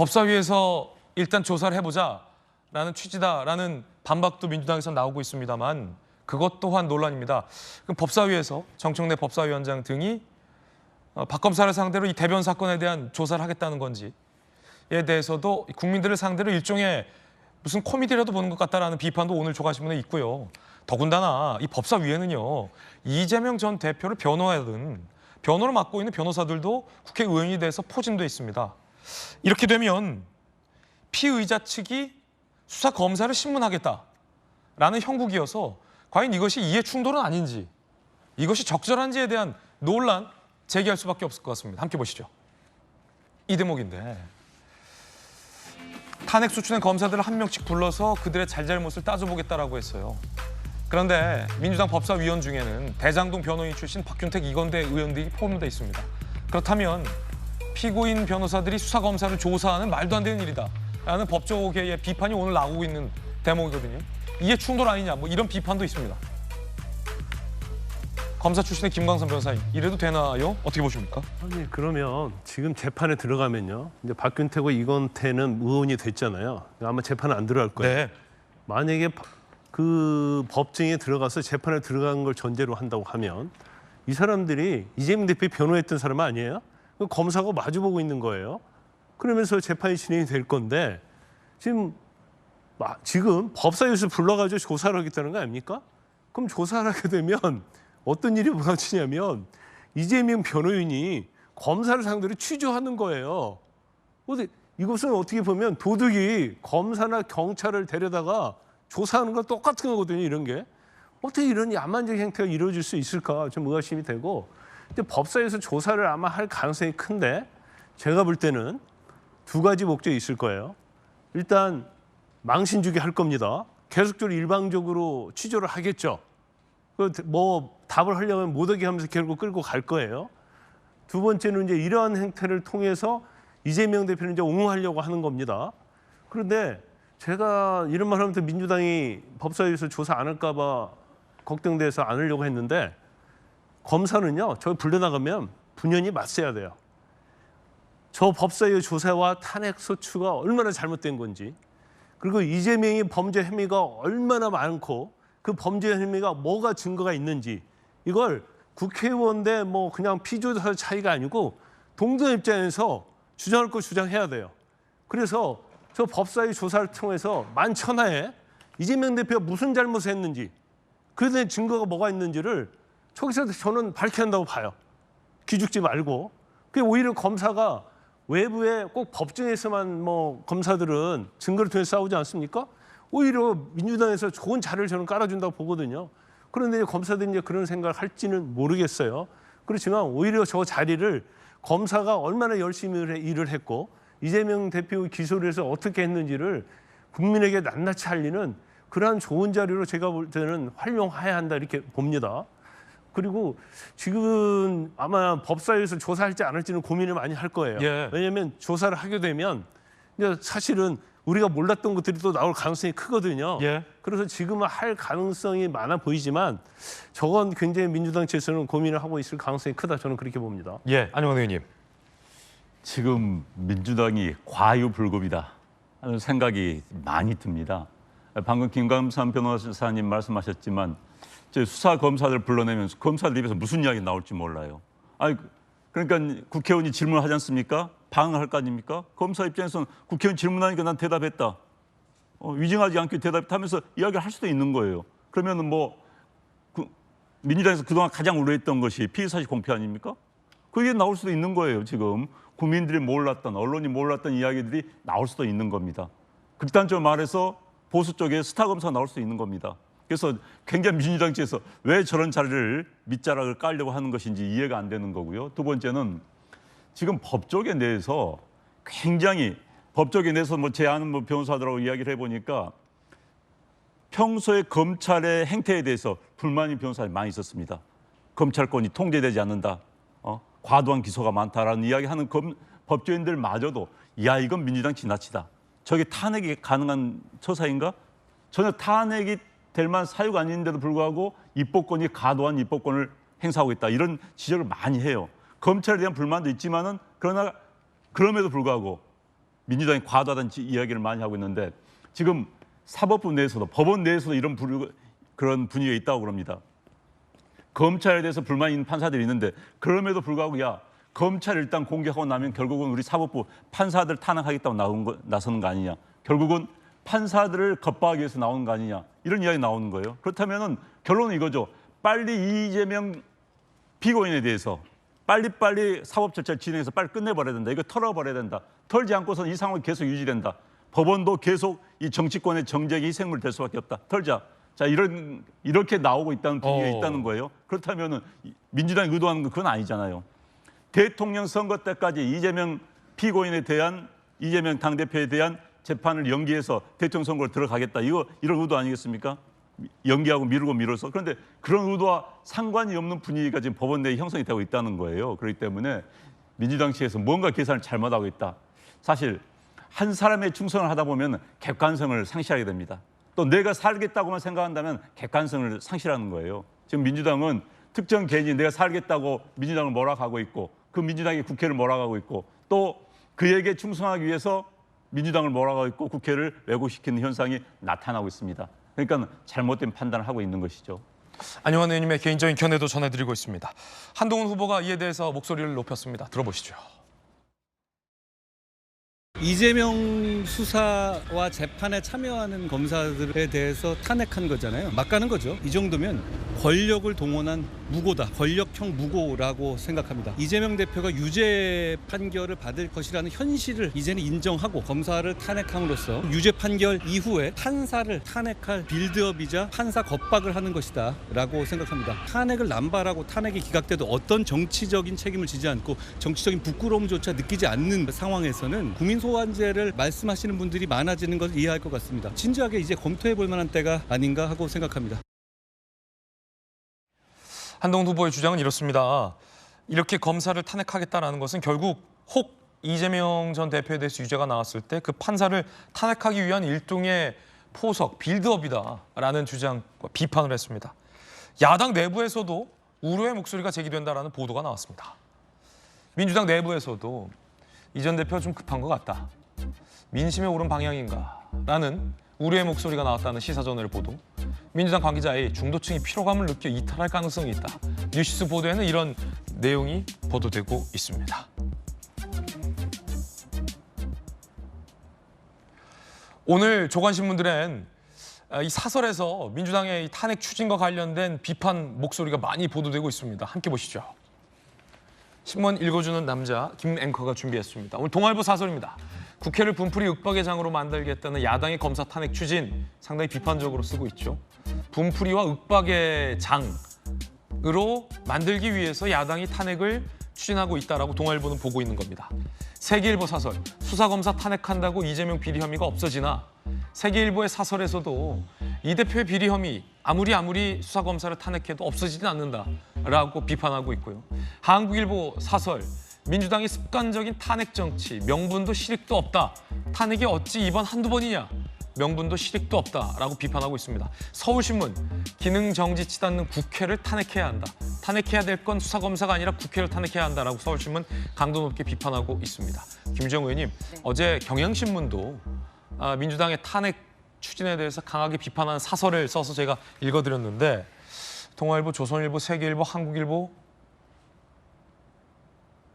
법사위에서 일단 조사를 해보자라는 취지다라는 반박도 민주당에서 나오고 있습니다만 그것 또한 논란입니다. 그럼 법사위에서 정청래 법사위원장 등이 박 검사를 상대로 이 대변 사건에 대한 조사를 하겠다는 건지에 대해서도 국민들을 상대로 일종의 무슨 코미디라도 보는 것 같다라는 비판도 오늘 조간신문에 있고요. 더군다나 이 법사위에는요, 이재명 전 대표를 변호하던 변호를 맡고 있는 변호사들도 국회의원이 돼서 포진돼 있습니다. 이렇게 되면 피의자 측이 수사 검사를 신문하겠다라는 형국이어서 과연 이것이 이해 충돌은 아닌지, 이것이 적절한지에 대한 논란 제기할 수밖에 없을 것 같습니다. 함께 보시죠. 이 대목인데 탄핵 소추된 검사들을 한 명씩 불러서 그들의 잘잘못을 따져보겠다라고 했어요. 그런데 민주당 법사위원 중에는 대장동 변호인 출신 박균택, 이건대 의원들이 포함되어 있습니다. 그렇다면 피고인 변호사들이 수사검사를 조사하는 말도 안 되는 일이다라는 법조계의 비판이 오늘 나오고 있는 대목이거든요. 이해 충돌 아니냐, 뭐 이런 비판도 있습니다. 검사 출신의 김광선 변호사님, 이래도 되나요? 어떻게 보십니까? 아니, 그러면 지금 재판에 들어가면요, 이제 박균택과 이건태는 의원이 됐잖아요. 아마 재판 안 들어갈 거예요. 네. 만약에 그 법정에 들어가서 재판에 들어간 걸 전제로 한다고 하면 이 사람들이 이재명 대표 변호했던 사람 아니에요? 검사가 마주보고 있는 거예요. 그러면서 재판이 진행이 될 건데 지금 법사위에서 불러가지고 조사를 하겠다는 거 아닙니까? 그럼 조사를 하게 되면 어떤 일이 벌어지냐면 이재명 변호인이 검사를 상대로 취조하는 거예요. 이것은 어떻게 보면 도둑이 검사나 경찰을 데려다가 조사하는 건 똑같은 거거든요. 이런 게. 어떻게 이런 야만적 행태가 이루어질 수 있을까 좀 의아심이 되고, 근데 법사위에서 조사를 아마 할 가능성이 큰데 제가 볼 때는 두 가지 목적이 있을 거예요. 일단 망신 주기 할 겁니다. 계속적으로 일방적으로 취조를 하겠죠. 뭐 답을 하려면 못하게 하면서 결국 끌고 갈 거예요. 두 번째는 이제 이러한 행태를 통해서 이재명 대표를 이제 옹호하려고 하는 겁니다. 그런데 제가 이런 말 하면서 민주당이 법사위에서 조사 안 할까 봐 걱정돼서 안 하려고 했는데, 검사는요, 저 불려나가면 분연히 맞서야 돼요. 저 법사위의 조사와 탄핵 소추가 얼마나 잘못된 건지, 그리고 이재명이 범죄 혐의가 얼마나 많고 그 범죄 혐의가 뭐가 증거가 있는지, 이걸 국회의원 대 뭐 그냥 피조사 차이가 아니고 동등한 입장에서 주장할 거 주장해야 돼요. 그래서 저 법사위 조사를 통해서 만천하에 이재명 대표가 무슨 잘못을 했는지, 그에 대한 증거가 뭐가 있는지를 저기서 저는 밝혀야 한다고 봐요. 기죽지 말고. 그게 오히려 검사가 외부에 꼭 법정에서만 뭐 검사들은 증거를 통해 싸우지 않습니까? 오히려 민주당에서 좋은 자료를 저는 깔아준다고 보거든요. 그런데 검사들이 이제 그런 생각을 할지는 모르겠어요. 그렇지만 오히려 저 자리를 검사가 얼마나 열심히 일을 했고 이재명 대표 기소를 해서 어떻게 했는지를 국민에게 낱낱이 알리는 그러한 좋은 자료로 제가 볼 때는 활용해야 한다 이렇게 봅니다. 그리고 지금 아마 법사위에서 조사할지 안 할지는 고민을 많이 할 거예요. 예. 왜냐하면 조사를 하게 되면 이제 사실은 우리가 몰랐던 것들이 또 나올 가능성이 크거든요. 예. 그래서 지금은 할 가능성이 많아 보이지만 저건 굉장히 민주당 측에서는 고민을 하고 있을 가능성이 크다. 저는 그렇게 봅니다. 예, 안용환 의원님. 지금 민주당이 과유불급이다 하는 생각이 많이 듭니다. 방금 김광선 변호사님 말씀하셨지만 수사 검사들 불러내면서 검사들 입에서 무슨 이야기 나올지 몰라요. 아니, 그러니까 국회의원이 질문하지 않습니까? 방어할 거 아닙니까? 검사 입장에서는 국회의원 질문하니까 난 대답했다. 위증하지 않게 대답하면서 이야기를 할 수도 있는 거예요. 그러면은 민주당에서 그동안 가장 우려했던 것이 피의사실 공표 아닙니까? 그게 나올 수도 있는 거예요. 지금 국민들이 몰랐던, 언론이 몰랐던 이야기들이 나올 수도 있는 겁니다. 극단적으로 말해서 보수 쪽에 스타 검사가 나올 수 있는 겁니다. 그래서 굉장히 민주당 측에서 왜 저런 자리를 밑자락을 깔려고 하는 것인지 이해가 안 되는 거고요. 두 번째는 지금 법조계 내에서 굉장히 법조계 내에서 제 아는 변호사들하고 이야기를 해보니까 평소에 검찰의 행태에 대해서 불만이 변호사들이 많이 있었습니다. 검찰권이 통제되지 않는다. 과도한 기소가 많다라는 이야기하는 법조인들마저도 야, 이건 민주당 지나치다. 저게 탄핵이 가능한 처사인가? 전혀 탄핵이 될 만한 사유가 아닌데도 불구하고 입법권이 과도한 입법권을 행사하고 있다. 이런 지적을 많이 해요. 검찰에 대한 불만도 있지만은 그러나 그럼에도 불구하고 민주당이 과도하다는 이야기를 많이 하고 있는데 지금 사법부 내에서도 법원 내에서도 그런 분위기가 있다고 그럽니다. 검찰에 대해서 불만이 있는 판사들이 있는데 그럼에도 불구하고 검찰을 일단 공격하고 나면 결국은 우리 사법부 판사들 탄핵하겠다고 나서는 거 아니냐. 결국은 판사들을 겁박하기 위해서 나오는 거 아니냐. 이런 이야기 나오는 거예요. 그렇다면 결론은 이거죠. 빨리 이재명 피고인에 대해서 빨리빨리 사법 절차를 진행해서 빨리 끝내버려야 된다. 이거 털어버려야 된다. 털지 않고서는 이 상황이 계속 유지된다. 법원도 계속 이 정치권의 정쟁의 희생물 될 수밖에 없다. 털자. 자, 이렇게 나오고 있다는 분위기가 있다는 거예요. 그렇다면은 민주당이 의도하는 건 그건 아니잖아요. 대통령 선거 때까지 이재명 피고인에 대한 이재명 당대표에 대한 재판을 연기해서 대통령 선거로 들어가겠다. 이런 의도 아니겠습니까? 연기하고 미뤄서. 그런데 그런 의도와 상관이 없는 분위기가 지금 법원 내에 형성이 되고 있다는 거예요. 그렇기 때문에 민주당 측에서 뭔가 계산을 잘못하고 있다. 사실 한 사람의 충성을 하다 보면 객관성을 상실하게 됩니다. 또 내가 살겠다고만 생각한다면 객관성을 상실하는 거예요. 지금 민주당은 특정 개인이 내가 살겠다고 민주당을 몰아가고 있고 그 민주당이 국회를 몰아가고 있고 또 그에게 충성하기 위해서 민주당을 몰아가고 있고 국회를 왜곡시키는 현상이 나타나고 있습니다. 그러니까 잘못된 판단을 하고 있는 것이죠. 안용환 의원님의 개인적인 견해도 전해드리고 있습니다. 한동훈 후보가 이에 대해서 목소리를 높였습니다. 들어보시죠. 이재명 수사와 재판에 참여하는 검사들에 대해서 탄핵한 거잖아요. 막 가는 거죠. 이 정도면 권력을 동원한 무고다. 권력형 무고라고 생각합니다. 이재명 대표가 유죄 판결을 받을 것이라는 현실을 이제는 인정하고 검사를 탄핵함으로써 유죄 판결 이후에 판사를 탄핵할 빌드업이자 판사 겁박을 하는 것이다 라고 생각합니다. 탄핵을 남발하고 탄핵이 기각돼도 어떤 정치적인 책임을 지지 않고 정치적인 부끄러움조차 느끼지 않는 상황에서는 국민 소환제를 말씀하시는 분들이 많아지는 것을 이해할 것 같습니다. 진지하게 이제 검토해 볼 만한 때가 아닌가 하고 생각합니다. 한동훈 후보의 주장은 이렇습니다. 이렇게 검사를 탄핵하겠다라는 것은 결국 혹 이재명 전 대표에 대해서 유죄가 나왔을 때 그 판사를 탄핵하기 위한 일종의 포석, 빌드업이다라는 주장과 비판을 했습니다. 야당 내부에서도 우려의 목소리가 제기된다라는 보도가 나왔습니다. 민주당 내부에서도 이 전 대표가 좀 급한 것 같다. 민심에 오른 방향인가라는 우려의 목소리가 나왔다는 시사저널 보도. 민주당 관계자의 중도층이 피로감을 느껴 이탈할 가능성이 있다. 뉴시스 보도에는 이런 내용이 보도되고 있습니다. 오늘 조간신문들엔 이 사설에서 민주당의 이 탄핵 추진과 관련된 비판 목소리가 많이 보도되고 있습니다. 함께 보시죠. 신문 읽어주는 남자 김 앵커가 준비했습니다. 오늘 동아일보 사설입니다. 국회를 분풀이 윽박의 장으로 만들겠다는 야당의 검사 탄핵 추진 상당히 비판적으로 쓰고 있죠. 분풀이와 윽박의 장으로 만들기 위해서 야당이 탄핵을 추진하고 있다라고 동아일보는 보고 있는 겁니다. 세계일보 사설, 수사검사 탄핵한다고 이재명 비리 혐의가 없어지나 세계일보의 사설에서도 이 대표의 비리 혐의 아무리 수사검사를 탄핵해도 없어지진 않는다라고 비판하고 있고요. 한국일보 사설, 민주당이 습관적인 탄핵 정치, 명분도 실익도 없다. 탄핵이 어찌 이번 한두 번이냐. 명분도 실익도 없다라고 비판하고 있습니다. 서울신문, 기능 정지 치닫는 국회를 탄핵해야 한다. 탄핵해야 될 건 수사검사가 아니라 국회를 탄핵해야 한다라고 서울신문 강도 높게 비판하고 있습니다. 김주영 의원님, 어제 경향신문도 민주당의 탄핵 추진에 대해서 강하게 비판하는 사설을 써서 제가 읽어드렸는데 동아일보, 조선일보, 세계일보, 한국일보,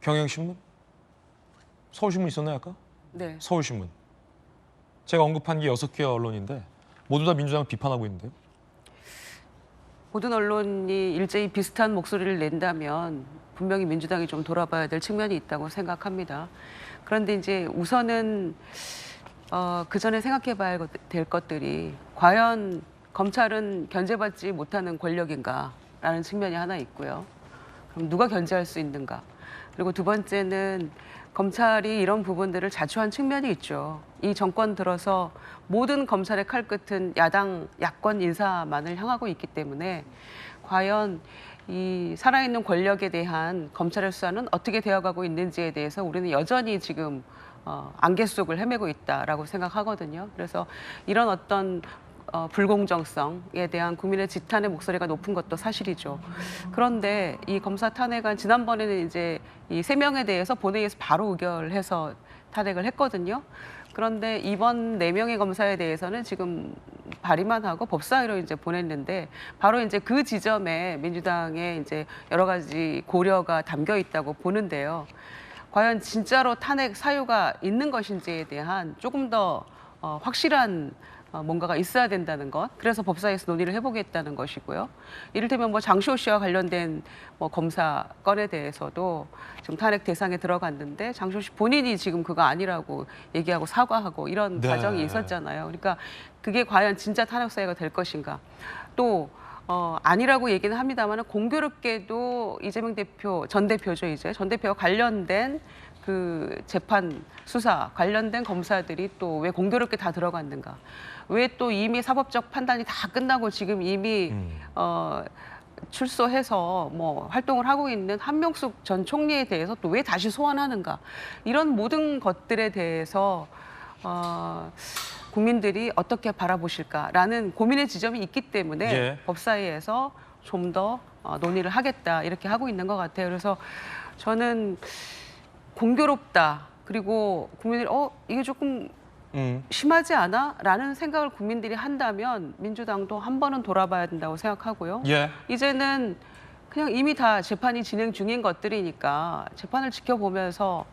경향신문? 서울신문 있었나요 아까? 네. 서울신문. 제가 언급한 게 6개 언론인데 모두 다 민주당을 비판하고 있는데요. 모든 언론이 일제히 비슷한 목소리를 낸다면 분명히 민주당이 좀 돌아봐야 될 측면이 있다고 생각합니다. 그런데 이제 우선은 그 전에 생각해봐야 될 것들이 과연 검찰은 견제받지 못하는 권력인가라는 측면이 하나 있고요. 그럼 누가 견제할 수 있는가? 그리고 두 번째는 검찰이 이런 부분들을 자초한 측면이 있죠. 이 정권 들어서 모든 검찰의 칼끝은 야권 인사만을 향하고 있기 때문에 과연 이 살아있는 권력에 대한 검찰의 수사는 어떻게 되어가고 있는지에 대해서 우리는 여전히 지금 안개 속을 헤매고 있다라고 생각하거든요. 그래서 이런 어떤 불공정성에 대한 국민의 지탄의 목소리가 높은 것도 사실이죠. 그런데 이 검사 탄핵안 지난번에는 이제 이 3명에 대해서 본회의에서 바로 의결해서 탄핵을 했거든요. 그런데 이번 4명의 검사에 대해서는 지금 발의만 하고 법사위로 이제 보냈는데 바로 이제 그 지점에 민주당의 이제 여러 가지 고려가 담겨 있다고 보는데요. 과연 진짜로 탄핵 사유가 있는 것인지에 대한 조금 더 확실한 뭔가가 있어야 된다는 것. 그래서 법사위에서 논의를 해보겠다는 것이고요. 이를테면 뭐 장시호 씨와 관련된 뭐 검사 건에 대해서도 지금 탄핵 대상에 들어갔는데 장시호 씨 본인이 지금 그거 아니라고 얘기하고 사과하고 이런 네. 과정이 있었잖아요. 그러니까 그게 과연 진짜 탄핵 사유가 될 것인가. 또 아니라고 얘기는 합니다만 공교롭게도 이재명 대표, 전 대표죠 이제 전 대표와 관련된 그 재판 수사 관련된 검사들이 또 왜 공교롭게 다 들어갔는가? 왜 또 이미 사법적 판단이 다 끝나고 지금 이미 출소해서 뭐 활동을 하고 있는 한명숙 전 총리에 대해서 또 왜 다시 소환하는가? 이런 모든 것들에 대해서 국민들이 어떻게 바라보실까라는 고민의 지점이 있기 때문에 예. 법사위에서 좀 더 논의를 하겠다 이렇게 하고 있는 것 같아요. 그래서 저는 공교롭다. 그리고 국민들이 이게 조금 심하지 않아? 라는 생각을 국민들이 한다면 민주당도 한 번은 돌아봐야 된다고 생각하고요. 예. 이제는 그냥 이미 다 재판이 진행 중인 것들이니까 재판을 지켜보면서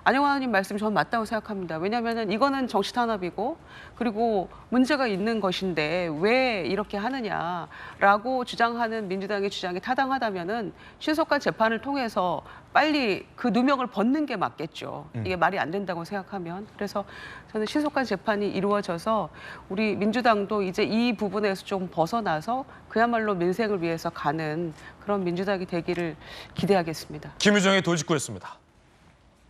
안영환 의원님 말씀이 저는 맞다고 생각합니다. 왜냐하면 이거는 정치 탄압이고 그리고 문제가 있는 것인데 왜 이렇게 하느냐라고 주장하는 민주당의 주장이 타당하다면은 신속한 재판을 통해서 빨리 그 누명을 벗는 게 맞겠죠. 이게 말이 안 된다고 생각하면. 그래서 저는 신속한 재판이 이루어져서 우리 민주당도 이제 이 부분에서 좀 벗어나서 그야말로 민생을 위해서 가는 그런 민주당이 되기를 기대하겠습니다. 김유정의 돌직구였습니다.